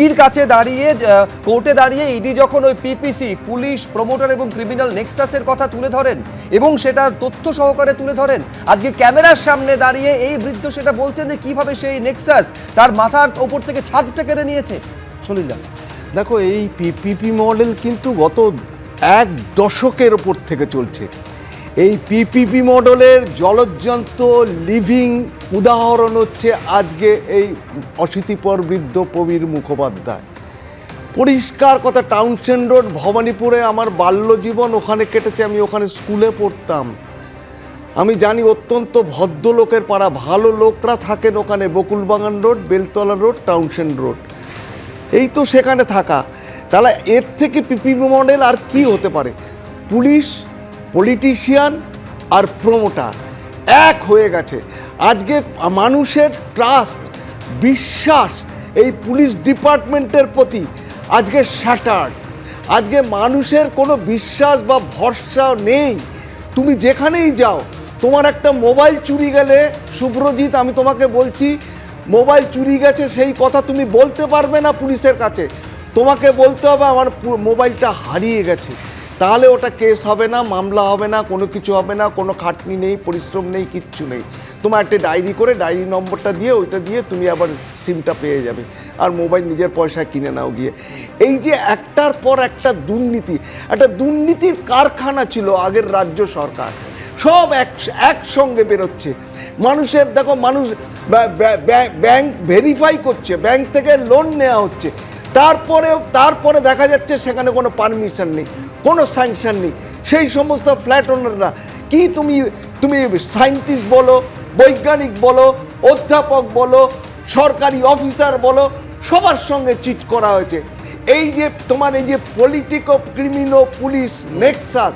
ইডির কাছে দাঁড়িয়ে কোর্টে দাঁড়িয়ে ইডি যখন ওই পিপিসি পুলিশ প্রমোটার এবং ক্রিমিনাল নেক্সাসের কথা তুলে ধরেন এবং সেটা তথ্য সহকারে তুলে ধরেন, আজকে ক্যামেরার সামনে দাঁড়িয়ে এই বৃদ্ধ সেটা বলছেন যে কিভাবে সেই নেক্সাস তার মাথার ওপর থেকে ছাদটা কেড়ে নিয়েছে। সলিলদা, দেখো, এই পিপিপি মডেল কিন্তু গত 1 দশকের ওপর থেকে চলছে। এই পিপিপি মডেলের জলজ্জন্ত লিভিং উদাহরণ হচ্ছে আজকে এই অশীতিপর বৃদ্ধ প্রবীর মুখোপাধ্যায়। পরিষ্কার কথা, টাউনশেন্ড রোড ভবানীপুরে আমার বাল্যজীবন ওখানে কেটেছে, আমি ওখানে স্কুলে পড়তাম। আমি জানি অত্যন্ত ভদ্রলোকের পাড়া, ভালো লোকরা থাকেন ওখানে, Bakulbagan road, Beltala road, Townshend road, এই তো সেখানে থাকা। তাহলে এর থেকে পিপিপি মডেল আর কি হতে পারে? পুলিশ, পলিটিশিয়ান আর প্রমোটার এক হয়ে গেছে। আজকে মানুষের ট্রাস্ট, বিশ্বাস এই পুলিশ ডিপার্টমেন্টের প্রতি আজকে শ্যাটার্ড। আজকে মানুষের কোনো বিশ্বাস বা ভরসা নেই। তুমি যেখানেই যাও, তোমার একটা মোবাইল চুরি গেলে, শুভ্রজিৎ আমি তোমাকে বলছি, মোবাইল চুরি গেছে সেই কথা তুমি বলতে পারবে না পুলিশের কাছে, তোমাকে বলতে হবে আমার মোবাইলটা হারিয়ে গেছে। তাহলে ওটা কেস হবে না, মামলা হবে না, কোনো কিছু হবে না, কোনো খাটনি নেই, পরিশ্রম নেই, কিচ্ছু নেই। তোমার একটা ডায়েরি করে ডায়েরি নম্বরটা দিয়ে ওইটা দিয়ে তুমি আবার সিমটা পেয়ে যাবে, আর মোবাইল নিজের পয়সায় কিনে নাও গিয়ে। এই যে একটার পর একটা দুর্নীতি, একটা দুর্নীতির কারখানা ছিল আগের রাজ্য সরকার, সব একসঙ্গে বেরোচ্ছে। মানুষের দেখো, মানুষ ব্যাংক ভেরিফাই করছে, ব্যাংক থেকে লোন নেওয়া হচ্ছে, তারপরে দেখা যাচ্ছে সেখানে কোনো পারমিশন নেই, কোনো স্যাংশন নেই। সেই সমস্ত ফ্ল্যাট ওনাররা কি, তুমি সায়েন্টিস্ট বলো, বৈজ্ঞানিক বলো, অধ্যাপক বলো, সরকারি অফিসার বলো, সবার সঙ্গে চিট করা হয়েছে। এই যে তোমার এই যে পলিটিকো ক্রিমিনো পুলিশ নেক্সাস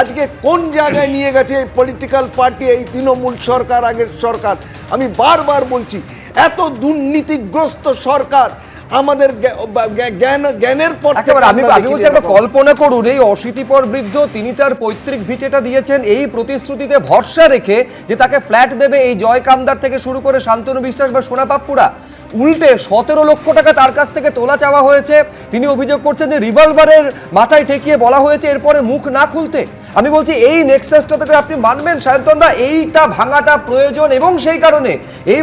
আজকে কোন জায়গায় নিয়ে গেছে এই পলিটিক্যাল পার্টি, এই তৃণমূল সরকার, আগের সরকার। আমি বারবার বলছি, এত দুর্নীতিগ্রস্ত সরকার আমাদের জ্ঞানের পর আমি বলছি একটা কল্পনা করুন, এই অশীতিপর বৃদ্ধ তিনি তার পৈতৃক ভিটেটা দিয়েছেন এই প্রতিশ্রুতিতে ভরসা রেখে যে তাকে ফ্ল্যাট দেবে এই জয় কামদার থেকে শুরু করে শান্তনু বিশ্বাস বা সোনা পাপ্পুরা, উল্টে 17 লক্ষ টাকা তার কাছ থেকে তোলা চাওয়া হয়েছে। তিনি অভিযোগ করছেন যে রিভলভারের মাথায় ঠেকিয়ে বলা হয়েছে এরপরে মুখ না খুলতে। আমি বলছি এই নেক্সাসটা থেকে আপনি মানবেন সায়ন্তনদা, এইটা ভাঙাটা প্রয়োজন এবং সেই কারণে এই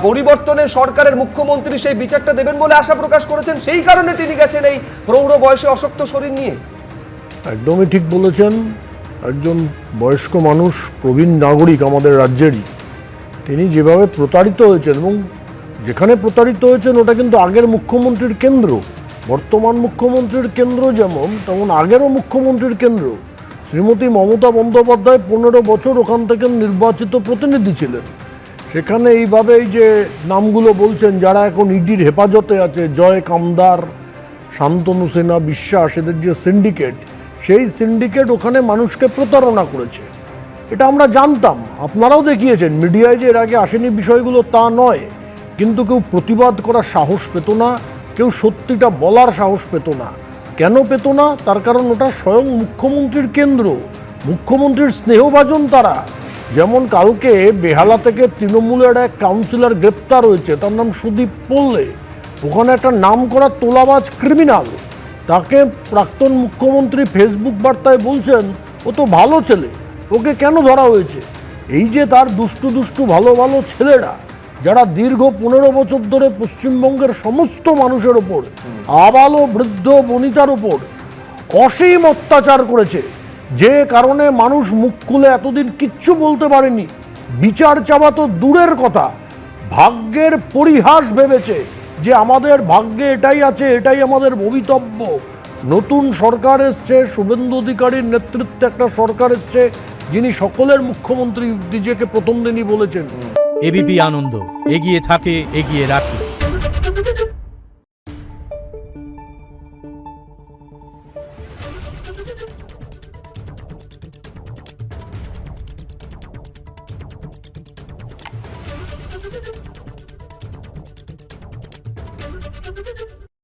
পরিবর্তনের সরকারের মুখ্যমন্ত্রী সেই বিচারটা দেবেন বলে আশা প্রকাশ করেছেন, সেই কারণে তিনি গেছেন এই প্রৌঢ় বয়সে অশক্ত শরীর নিয়ে। একদমই ঠিক বলেছেন। একজন বয়স্ক মানুষ, প্রবীণ নাগরিক আমাদের রাজ্যেরই, তিনি যেভাবে প্রতারিত হয়েছেন এবং যেখানে প্রতারিত হয়েছেন ওটা কিন্তু আগের মুখ্যমন্ত্রীর কেন্দ্র, বর্তমান মুখ্যমন্ত্রীর কেন্দ্র যেমন, তেমন আগেরও মুখ্যমন্ত্রীর কেন্দ্র। শ্রীমতী মমতা বন্দ্যোপাধ্যায় 15 বছর ওখান থেকে নির্বাচিত প্রতিনিধি ছিলেন। সেখানে এইভাবে এই যে নামগুলো বলছেন যারা এখন ইডির হেফাজতে আছে, জয় কামদার, শান্তনু সিনহা, বিশ্বাস, এদের যে সিন্ডিকেট, সেই সিন্ডিকেট ওখানে মানুষকে প্রতারণা করেছে। এটা আমরা জানতাম, আপনারাও দেখিয়েছেন মিডিয়ায় যে এর আগে আসেনি বিষয়গুলো তা নয়, কিন্তু কেউ প্রতিবাদ করার সাহস পেত না, কেউ সত্যিটা বলার সাহস পেত না। কেন পেত না? তার কারণ ওটা স্বয়ং মুখ্যমন্ত্রীর কেন্দ্র, মুখ্যমন্ত্রীর স্নেহভাজন তারা। যেমন কালকে বেহালা থেকে তৃণমূলের এক কাউন্সিলর গ্রেপ্তার হয়েছে, তার নাম সুদীপ পোল্লে। ওখানে একটা নাম করা তোলাবাজ ক্রিমিনাল, তাকে প্রাক্তন মুখ্যমন্ত্রী ফেসবুক বার্তায় বলছেন ও তো ভালো ছেলে, ওকে কেন ধরা হয়েছে? এই যে তার দুষ্টু দুষ্টু ভালো ভালো ছেলেরা যারা দীর্ঘ 15 বছর ধরে পশ্চিমবঙ্গের সমস্ত মানুষের ওপর, আবালো বৃদ্ধ বনিতার ওপর অসীম অত্যাচার করেছে, যে কারণে মানুষ মুখ খুলে এতদিন কিচ্ছু বলতে পারেনি, বিচার চাওয়া তো দূরের কথা, ভাগ্যের পরিহাস ভেবেছে যে আমাদের ভাগ্যে এটাই আছে, এটাই আমাদের ভবিতব্য। নতুন সরকার এসছে, শুভেন্দু অধিকারীর নেতৃত্বে একটা সরকার এসছে যিনি সকলের মুখ্যমন্ত্রী নিজেকে প্রথম দিনই বলেছেন। এবিপি আনন্দ, এগিয়ে থাকে, এগিয়ে রাখে। Thank you.